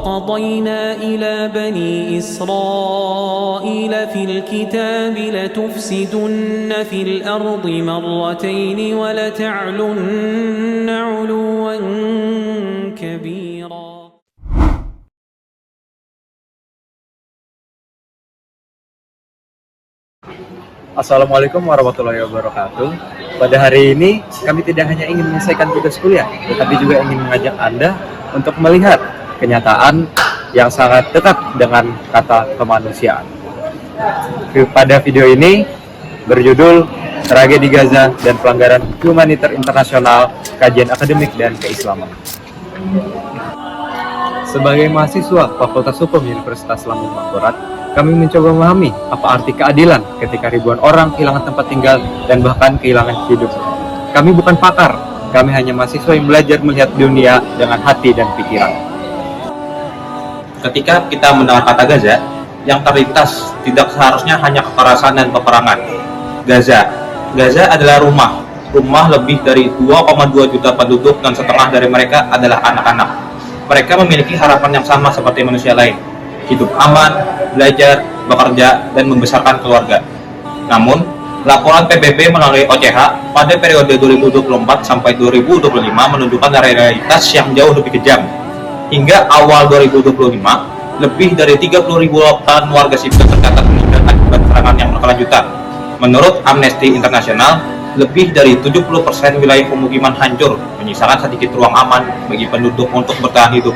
وقضينا إلى بني إسرائيل في الكتاب لتفسدن في الأرض مرتين ولتعلن علوا كبيرا. Assalamualaikum warahmatullahi wabarakatuh. Pada hari ini kami tidak hanya ingin menyelesaikan tugas kuliah, tetapi juga ingin mengajak Anda untuk melihat kenyataan yang sangat dekat dengan kata kemanusiaan. Pada video ini berjudul Tragedi Gaza dan Pelanggaran Humaniter Internasional, Kajian Akademik dan Keislaman. Sebagai mahasiswa Fakultas Hukum Universitas Lambung Mangkurat, kami mencoba memahami apa arti keadilan ketika ribuan orang kehilangan tempat tinggal dan bahkan kehilangan hidup. Kami bukan pakar, kami hanya mahasiswa yang belajar melihat dunia dengan hati dan pikiran. Ketika kita mendengar kata Gaza, yang terlintas tidak seharusnya hanya kekerasan dan peperangan. Gaza adalah rumah lebih dari 2,2 juta penduduk dan setengah dari mereka adalah anak-anak. Mereka memiliki harapan yang sama seperti manusia lain, hidup aman, belajar, bekerja, dan membesarkan keluarga. Namun, laporan PBB melalui OCH pada periode 2024 sampai 2025 menunjukkan realitas yang jauh lebih kejam. Hingga awal 2025, lebih dari 30.000 warga sipil tercatat meninggal akibat serangan yang berkelanjutan. Menurut Amnesty International, lebih dari 70% wilayah pemukiman hancur, menyisakan sedikit ruang aman bagi penduduk untuk bertahan hidup.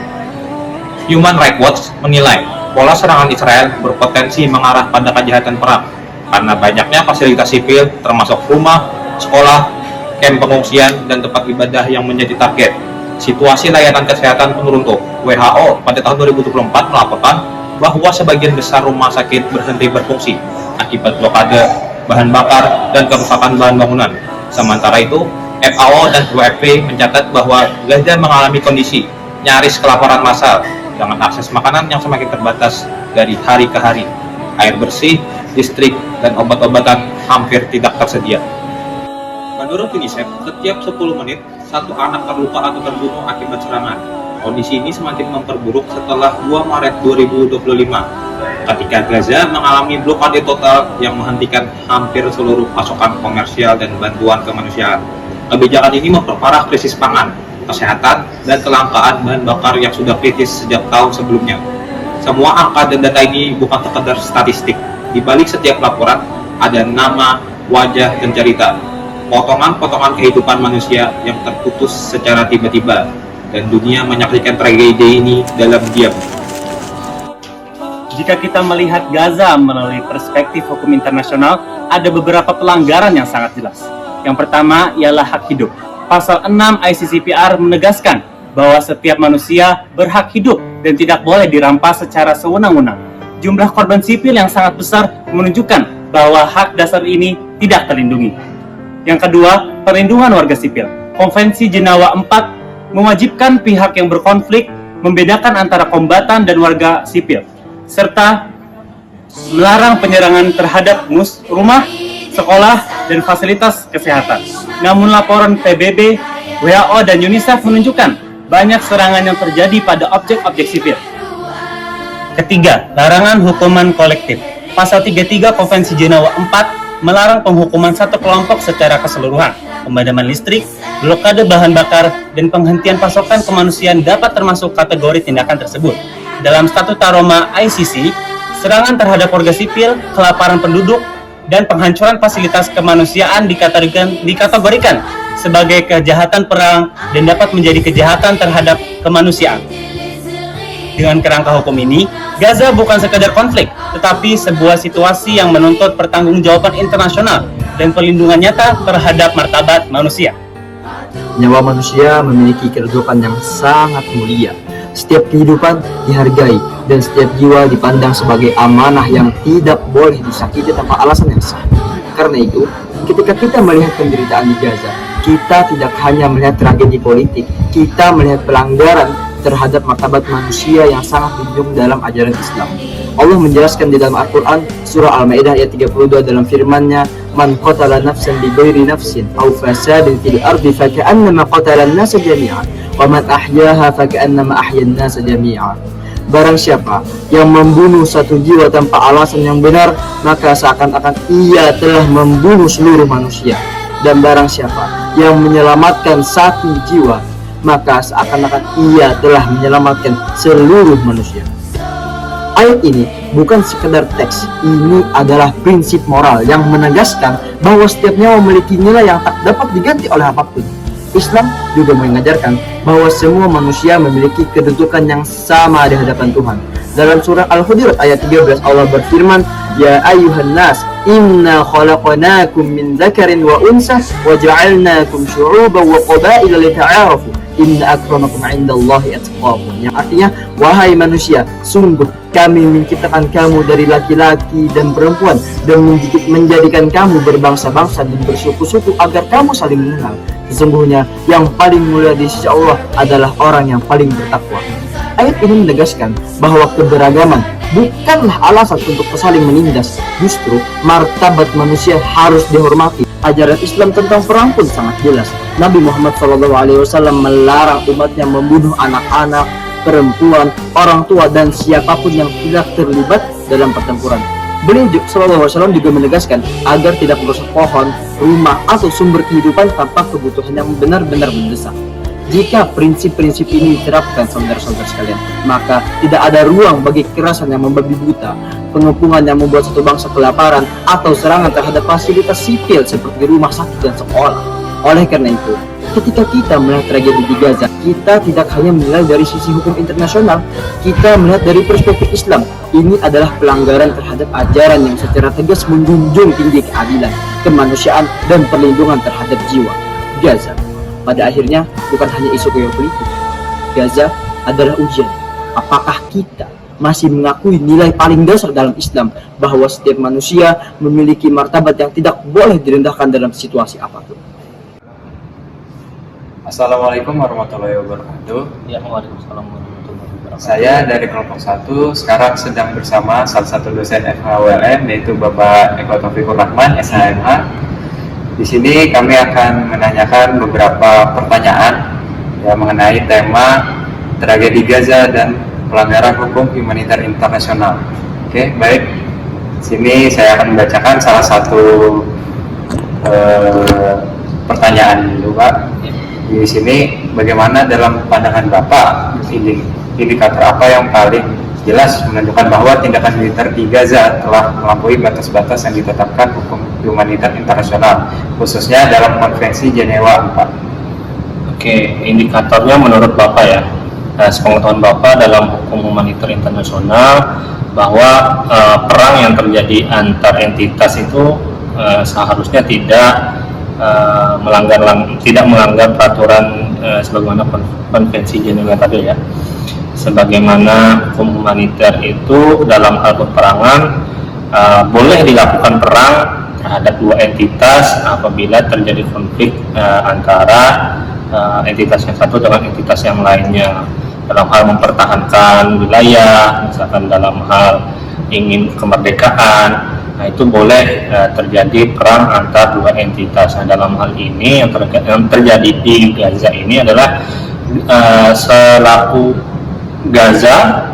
Human Rights Watch menilai pola serangan Israel berpotensi mengarah pada kejahatan perang karena banyaknya fasilitas sipil termasuk rumah, sekolah, kamp pengungsian, dan tempat ibadah yang menjadi target. Situasi layanan kesehatan pun runtuh. WHO pada tahun 2024 melaporkan bahwa sebagian besar rumah sakit berhenti berfungsi akibat blokade bahan bakar dan kerusakan bahan bangunan. Sementara itu, FAO dan WFP mencatat bahwa Gaza mengalami kondisi nyaris kelaparan massal dengan akses makanan yang semakin terbatas dari hari ke hari. Air bersih, listrik, dan obat-obatan hampir tidak tersedia. Menurut UNICEF, setiap 10 menit, satu anak terluka atau terbunuh akibat serangan. Kondisi ini semakin memperburuk setelah 2 Maret 2025, ketika Gaza mengalami blokade total yang menghentikan hampir seluruh pasokan komersial dan bantuan kemanusiaan. Kebijakan ini memperparah krisis pangan, kesehatan, dan kelangkaan bahan bakar yang sudah kritis sejak tahun sebelumnya. Semua angka dan data ini bukan sekedar statistik. Di balik setiap laporan, ada nama, wajah, dan cerita. Potongan-potongan kehidupan manusia yang terputus secara tiba-tiba, dan dunia menyaksikan tragedi ini dalam diam. Jika kita melihat Gaza melalui perspektif hukum internasional, ada beberapa pelanggaran yang sangat jelas. Yang pertama ialah hak hidup. Pasal 6 ICCPR menegaskan bahwa setiap manusia berhak hidup dan tidak boleh dirampas secara sewenang-wenang. Jumlah korban sipil yang sangat besar menunjukkan bahwa hak dasar ini tidak terlindungi. Yang kedua, perlindungan warga sipil. Konvensi Jenewa 4 mewajibkan pihak yang berkonflik membedakan antara kombatan dan warga sipil, serta melarang penyerangan terhadap rumah, sekolah, dan fasilitas kesehatan. Namun laporan PBB, WHO, dan UNICEF menunjukkan banyak serangan yang terjadi pada objek-objek sipil. Ketiga, larangan hukuman kolektif. Pasal 33 Konvensi Jenewa 4 melarang penghukuman satu kelompok secara keseluruhan. Pemadaman listrik, blokade bahan bakar, dan penghentian pasokan kemanusiaan dapat termasuk kategori tindakan tersebut. Dalam Statuta Roma ICC, serangan terhadap warga sipil, kelaparan penduduk, dan penghancuran fasilitas kemanusiaan dikategorikan sebagai kejahatan perang dan dapat menjadi kejahatan terhadap kemanusiaan. Dengan kerangka hukum ini, Gaza bukan sekedar konflik, tetapi sebuah situasi yang menuntut pertanggungjawaban internasional dan perlindungan nyata terhadap martabat manusia. Nyawa manusia memiliki kedudukan yang sangat mulia. Setiap kehidupan dihargai dan setiap jiwa dipandang sebagai amanah yang tidak boleh disakiti tanpa alasan yang sah. Karena itu, ketika kita melihat penderitaan di Gaza, kita tidak hanya melihat tragedi politik, kita melihat pelanggaran terhadap martabat manusia yang sangat dijunjung dalam ajaran Islam. Allah menjelaskan di dalam Al-Quran surah Al-Ma'idah ayat 32 dalam firman-Nya, "Man qatala nafsan bi ghairi nafsin aw fasadin fil ardi faka'annama qatala an-nasa jami'an wa man ahyaha faka'annama ahya an-nasa jami'an." Barang siapa yang membunuh satu jiwa tanpa alasan yang benar, maka seakan-akan ia telah membunuh seluruh manusia. Dan barang siapa yang menyelamatkan satu jiwa, maka seakan-akan ia telah menyelamatkan seluruh manusia. Ayat ini bukan sekedar teks, ini adalah prinsip moral yang menegaskan bahwa setiap nyawa memiliki nilai yang tak dapat diganti oleh apapun. Islam juga mengajarkan bahwa semua manusia memiliki kedudukan yang sama di hadapan Tuhan. Dalam surah Al-Hujurat ayat 13 Allah berfirman, "Ya ayyuhan nas, inna khalaqnakum min dzakarin wa unsa wa ja'alnakum syu'uban wa qabaila lita'arafu. Inna akramakum 'indallahi atqakum." Yang artinya, wahai manusia, sungguh kami menciptakan kamu dari laki-laki dan perempuan dan menjadikan kamu berbangsa-bangsa dan bersuku-suku agar kamu saling mengenal. Sesungguhnya yang paling mulia di sisi Allah adalah orang yang paling bertakwa. Ayat ini menegaskan bahwa keberagaman bukanlah alasan untuk saling menindas. Justru martabat manusia harus dihormati. Ajaran Islam tentang perang pun sangat jelas. Nabi Muhammad SAW melarang umatnya membunuh anak-anak, perempuan, orang tua, dan siapapun yang tidak terlibat dalam pertempuran. Beliau SAW juga menegaskan agar tidak merusak pohon, rumah, atau sumber kehidupan tanpa kebutuhan yang benar-benar mendesak. Jika prinsip-prinsip ini diterapkan, saudara-saudara sekalian, maka tidak ada ruang bagi kekerasan yang membabi buta, pengepungan yang membuat satu bangsa kelaparan, atau serangan terhadap fasilitas sipil seperti rumah sakit dan sekolah. Oleh karena itu, ketika kita melihat tragedi di Gaza, kita tidak hanya menilai dari sisi hukum internasional, kita melihat dari perspektif Islam. Ini adalah pelanggaran terhadap ajaran yang secara tegas menjunjung tinggi keadilan, kemanusiaan, dan perlindungan terhadap jiwa. Gaza, pada akhirnya, bukan hanya isu geopolitik. Gaza adalah ujian. Apakah kita masih mengakui nilai paling dasar dalam Islam, bahwa setiap manusia memiliki martabat yang tidak boleh direndahkan dalam situasi apapun? Assalamualaikum warahmatullahi wabarakatuh. Ya, waalaikumsalam warahmatullahi wabarakatuh. Saya dari kelompok 1 sekarang sedang bersama salah satu dosen FHWLM, yaitu Bapak Eko Taufikur Rahman, SHMH. Di sini kami akan menanyakan beberapa pertanyaan yang mengenai tema tragedi Gaza dan pelanggaran hukum humaniter internasional. Oke, baik. Di sini saya akan membacakan salah satu pertanyaan dulu, Pak. Di sini, bagaimana dalam pandangan Bapak, indikator apa yang paling jelas menunjukkan bahwa tindakan militer di Gaza telah melampaui batas-batas yang ditetapkan hukum humaniter internasional, khususnya dalam Konvensi Jenewa 4? Oke, indikatornya menurut Bapak ya, sepengetahuan Bapak dalam hukum humaniter internasional, bahwa perang yang terjadi antar entitas itu seharusnya tidak melanggar peraturan sebagaimana Konvensi Jenewa tadi ya. Sebagaimana hukum humaniter itu dalam hal peperangan boleh dilakukan perang terhadap dua entitas apabila terjadi konflik antara entitas yang satu dengan entitas yang lainnya, dalam hal mempertahankan wilayah, misalkan dalam hal ingin kemerdekaan. Nah, itu boleh terjadi perang antar dua entitas. Nah, dalam hal ini yang terjadi di Gaza ini adalah selaku Gaza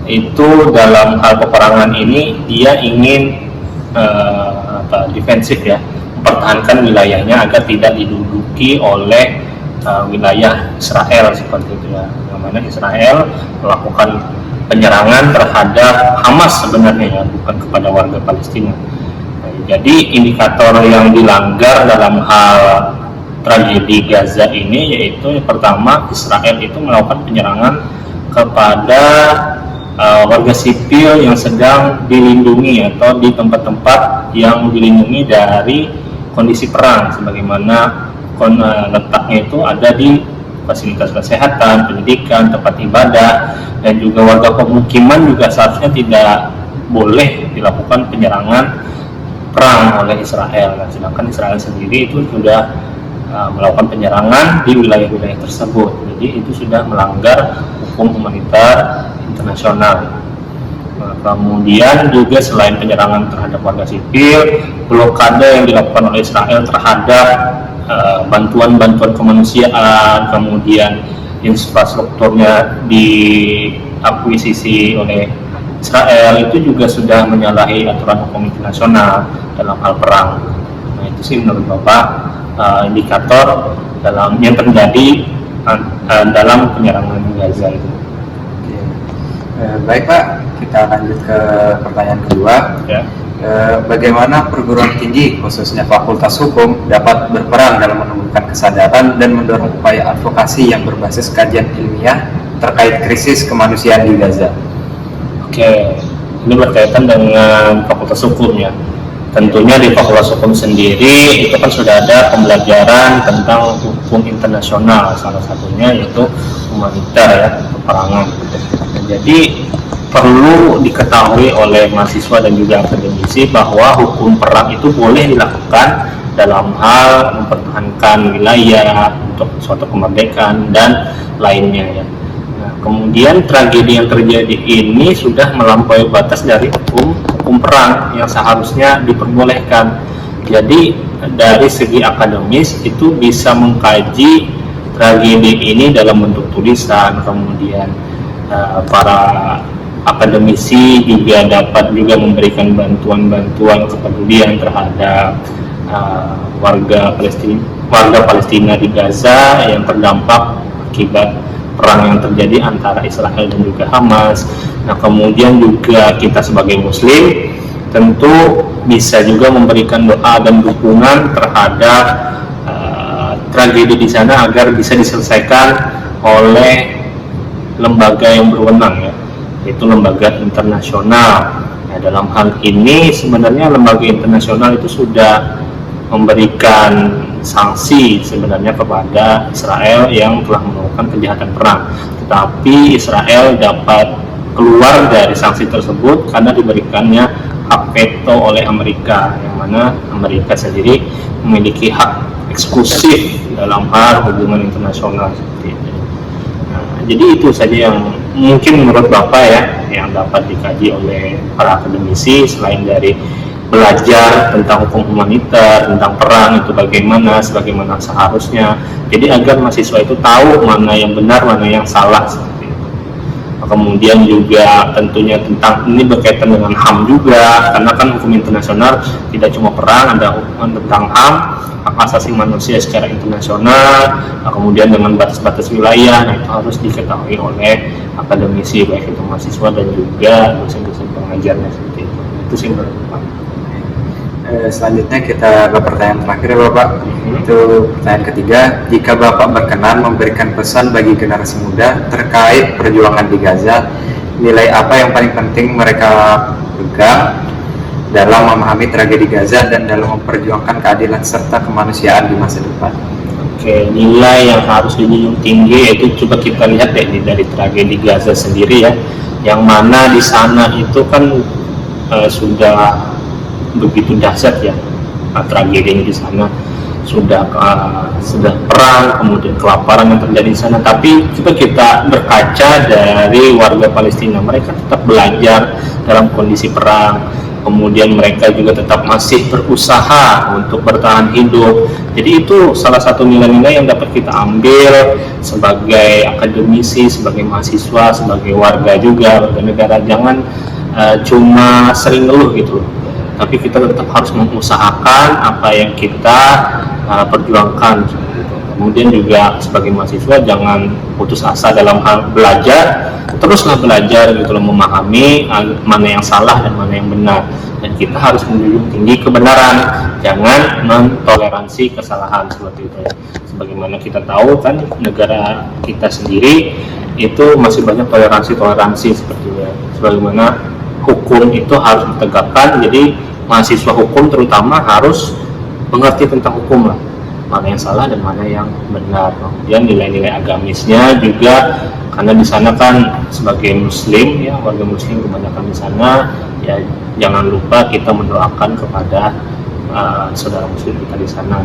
itu dalam hal peperangan ini dia ingin defensif ya, mempertahankan wilayahnya agar tidak diduduki oleh wilayah Israel seperti itu ya. Yang mana Israel melakukan penyerangan terhadap Hamas sebenarnya ya, bukan kepada warga Palestina. Jadi indikator yang dilanggar dalam hal tragedi Gaza ini yaitu yang pertama, Israel itu melakukan penyerangan kepada warga sipil yang sedang dilindungi atau di tempat-tempat yang dilindungi dari kondisi perang, sebagaimana letaknya itu ada di fasilitas kesehatan, pendidikan, tempat ibadah, dan juga warga pemukiman juga seharusnya tidak boleh dilakukan penyerangan perang oleh Israel. Nah, sedangkan Israel sendiri itu sudah melakukan penyerangan di wilayah-wilayah tersebut. Jadi itu sudah melanggar hukum humaniter internasional. Nah, kemudian juga selain penyerangan terhadap warga sipil, blokade yang dilakukan oleh Israel terhadap bantuan-bantuan kemanusiaan, kemudian infrastrukturnya diakuisisi oleh Israel itu juga sudah menyalahi aturan hukum internasional dalam hal perang. Nah itu sih menurut Bapak indikator dalam yang terjadi dalam penyerangan Gaza itu. Baik Pak, kita lanjut ke pertanyaan kedua. Ya. Bagaimana perguruan tinggi khususnya Fakultas Hukum dapat berperan dalam menumbuhkan kesadaran dan mendorong upaya advokasi yang berbasis kajian ilmiah terkait krisis kemanusiaan di Gaza? Oke, ini berkaitan dengan Fakultas Hukum ya. Tentunya di Fakultas Hukum sendiri itu kan sudah ada pembelajaran tentang hukum internasional, salah satunya yaitu humaniter ya, peperangan. Jadi perlu diketahui oleh mahasiswa dan juga akademisi bahwa hukum perang itu boleh dilakukan dalam hal mempertahankan wilayah untuk suatu kemerdekaan dan lainnya ya. Nah, kemudian tragedi yang terjadi ini sudah melampaui batas dari hukum perang yang seharusnya diperbolehkan. Jadi dari segi akademis itu bisa mengkaji tragedi ini dalam bentuk tulisan, kemudian para akademisi juga dapat juga memberikan bantuan kepedulian terhadap warga Palestina di Gaza yang terdampak akibat perang yang terjadi antara Israel dan juga Hamas. Nah kemudian juga kita sebagai Muslim tentu bisa juga memberikan doa dan dukungan terhadap tragedi di sana agar bisa diselesaikan oleh lembaga yang berwenang ya, yaitu lembaga internasional. Nah, dalam hal ini sebenarnya lembaga internasional itu sudah memberikan sanksi sebenarnya kepada Israel yang telah melakukan kejahatan perang. Tetapi Israel dapat keluar dari sanksi tersebut karena diberikannya hak veto oleh Amerika, yang mana Amerika sendiri memiliki hak eksklusif dalam hal hubungan internasional seperti itu. Jadi itu saja yang mungkin menurut Bapak ya yang dapat dikaji oleh para akademisi selain dari belajar tentang hukum humaniter, tentang perang itu sebagaimana seharusnya. Jadi agar mahasiswa itu tahu mana yang benar, mana yang salah seperti itu. Kemudian juga tentunya tentang ini berkaitan dengan HAM juga, karena kan hukum internasional tidak cuma perang, ada hukum tentang HAM, hak asasi manusia secara internasional, kemudian dengan batas-batas wilayah. Nah, itu harus diketahui oleh akademisi baik itu mahasiswa dan juga dosen-dosen pengajarnya seperti itu. Itu sih menurut Pak. Selanjutnya kita ke pertanyaan terakhir ya Bapak. Itu pertanyaan ketiga, jika Bapak berkenan memberikan pesan bagi generasi muda terkait perjuangan di Gaza, nilai apa yang paling penting mereka pegang dalam memahami tragedi Gaza dan dalam memperjuangkan keadilan serta kemanusiaan di masa depan? Oke, nilai yang harus dijunjung tinggi itu coba kita lihat deh dari tragedi Gaza sendiri ya, yang mana di sana itu kan sudah begitu dahsyat ya tragedinya di sana, sudah perang, kemudian kelaparan yang terjadi di sana. Tapi coba kita berkaca dari warga Palestina, mereka tetap belajar dalam kondisi perang, kemudian mereka juga tetap masih berusaha untuk bertahan hidup. Jadi itu salah satu nilai-nilai yang dapat kita ambil sebagai akademisi, sebagai mahasiswa, sebagai warga juga, warga negara. Jangan cuma sering ngeluh gitu, tapi kita tetap harus mengusahakan apa yang kita perjuangkan. Kemudian juga sebagai mahasiswa jangan putus asa dalam hal belajar, teruslah belajar gitu loh, memahami mana yang salah dan mana yang benar. Dan kita harus menjunjung tinggi kebenaran, jangan mentoleransi kesalahan seperti itu ya. Sebagaimana kita tahu kan negara kita sendiri itu masih banyak toleransi seperti itu ya. Sebagaimana hukum itu harus ditegakkan, jadi mahasiswa hukum terutama harus mengerti tentang hukum lah, mana yang salah dan mana yang benar. Kemudian nilai-nilai agamisnya juga, karena di sana kan sebagai muslim ya, warga muslim kebanyakan di sana ya, jangan lupa kita mendoakan kepada saudara muslim kita di sana.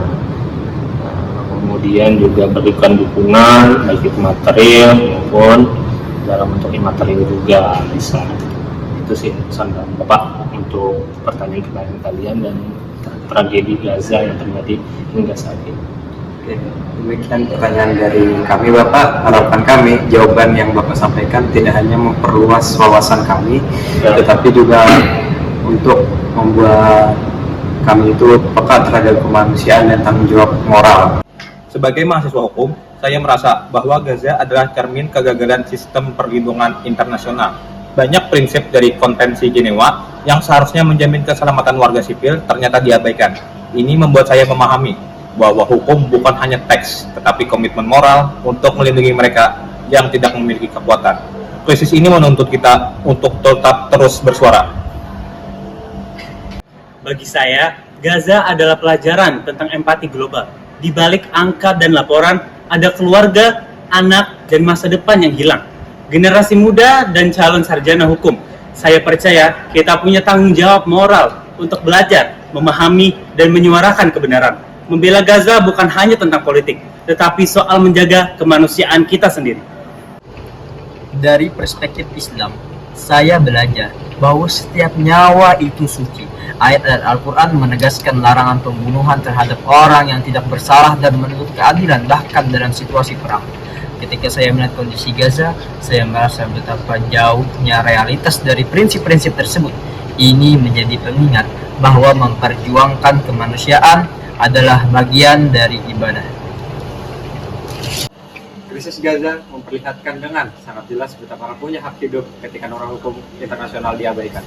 Kemudian juga berikan dukungan baik itu material maupun dalam bentuk imaterial juga bisa. Itu sih pesan dari Bapak untuk pertanyaan kalian dan tragedi Gaza yang terjadi hingga saat ini. Oke, demikian pertanyaan dari kami Bapak. Harapan kami jawaban yang Bapak sampaikan tidak hanya memperluas wawasan kami, tetapi juga untuk membuat kami itu peka terhadap kemanusiaan dan tanggung jawab moral. Sebagai mahasiswa hukum, saya merasa bahwa Gaza adalah cermin kegagalan sistem perlindungan internasional. Banyak prinsip dari Konvensi Jenewa yang seharusnya menjamin keselamatan warga sipil ternyata diabaikan. Ini membuat saya memahami bahwa hukum bukan hanya teks, tetapi komitmen moral untuk melindungi mereka yang tidak memiliki kekuatan. Krisis ini menuntut kita untuk tetap terus bersuara. Bagi saya, Gaza adalah pelajaran tentang empati global. Di balik angka dan laporan, ada keluarga, anak, dan masa depan yang hilang. Generasi muda dan calon sarjana hukum, saya percaya kita punya tanggung jawab moral untuk belajar, memahami, dan menyuarakan kebenaran. Membela Gaza bukan hanya tentang politik, tetapi soal menjaga kemanusiaan kita sendiri. Dari perspektif Islam, saya belajar bahwa setiap nyawa itu suci. Ayat-ayat Al-Quran menegaskan larangan pembunuhan terhadap orang yang tidak bersalah dan menuntut keadilan bahkan dalam situasi perang. Ketika saya melihat kondisi Gaza, saya merasa betapa jauhnya realitas dari prinsip-prinsip tersebut. Ini menjadi pengingat bahwa memperjuangkan kemanusiaan adalah bagian dari ibadah. Krisis Gaza memperlihatkan dengan sangat jelas betapa rapuhnya hak hidup ketika norma hukum internasional diabaikan.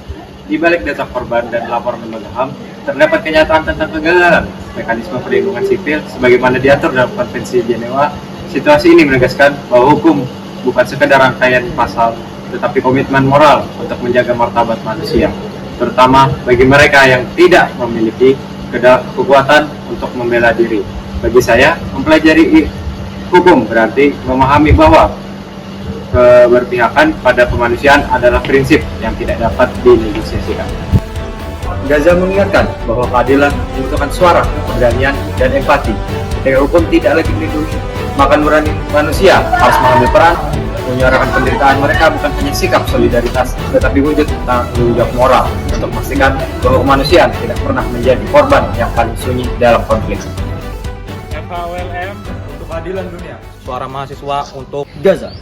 Di balik data korban dan laporan lembaga HAM, terdapat kenyataan tentang kegagalan mekanisme perlindungan sipil sebagaimana diatur dalam Konvensi Jenewa. Situasi ini menegaskan bahwa hukum bukan sekedar rangkaian pasal, tetapi komitmen moral untuk menjaga martabat manusia, terutama bagi mereka yang tidak memiliki kekuatan untuk membela diri. Bagi saya, mempelajari hukum berarti memahami bahwa keberpihakan pada kemanusiaan adalah prinsip yang tidak dapat dinegosiasikan. Gaza mengingatkan bahwa keadilan membutuhkan suara, keberanian, dan empati. Ketika hukum tidak lagi melindungi, maka nurani manusia harus mengambil peran, menyuarakan penderitaan mereka bukan hanya sikap solidaritas, tetapi wujud tanggung jawab moral untuk memastikan bahwa kemanusiaan tidak pernah menjadi korban yang paling sunyi dalam konflik. FHWLM untuk keadilan dunia. Suara mahasiswa untuk Gaza.